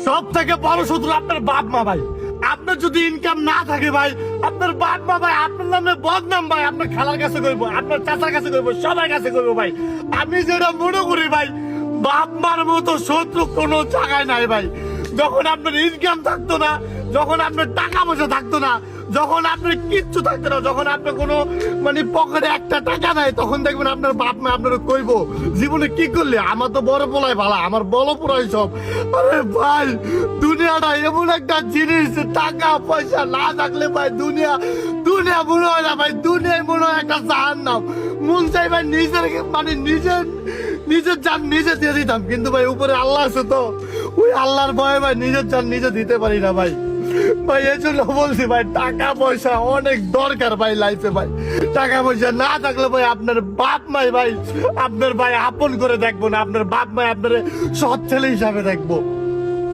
সব থেকে বড় শত্রু আপনার বাপ মা ভাই। আপনার যদি ইনকাম না থাকে ভাই, আপনার বাপ মা ভাই আপনার নামে বদনাম ভাই। আপনার খালার কাছে করবো, আপনার চাচার কাছে করবো, সবার কাছে করবো ভাই। আমি যেটা মনে করি ভাই, বাপ মার মতো শত্রু কোনো জায়গায় নাই ভাই। যখন আপনার ইনকাম থাকতো না, যখন আপনার টাকা পয়সা থাকতো না, যখন আপনার কিচ্ছু থাকতো না, যখন আপনার কোনো মানে পকেটে একটা টাকা নাই, তখন দেখবেন আপনার বাপ মা আপনার কইবো জীবনে কি করলে, আমার তো বড় পোলাই ভালো, আমার বড় পোলাই সব। আরে ভাই, দুনিয়াটা এমন একটা জিনিস, টাকা পয়সা না থাকলে ভাই দুনিয়া দুনিয়া মনে হয় না ভাই। দুনিয়ায় মনে হয় একটা জাহান্নাম। মন চাই ভাই নিজের মানে নিজের জান নিজে দিয়ে দিতাম, কিন্তু ভাই উপরে আল্লাহ আছে তো, ওই আল্লাহর ভয়ে ভাই নিজের জান নিজে দিতে পারি না ভাই। ভাই এই জন্য বলছি ভাই, টাকা পয়সা অনেক দরকার ভাই লাইফে ভাই। টাকা পয়সা না থাকলে ভাই আপনার বাপ মাই ভাই আপনার ভাই আপন করে দেখবো না, আপনার বাপ মাই আপনার সৎ ছেলে হিসাবে দেখবো।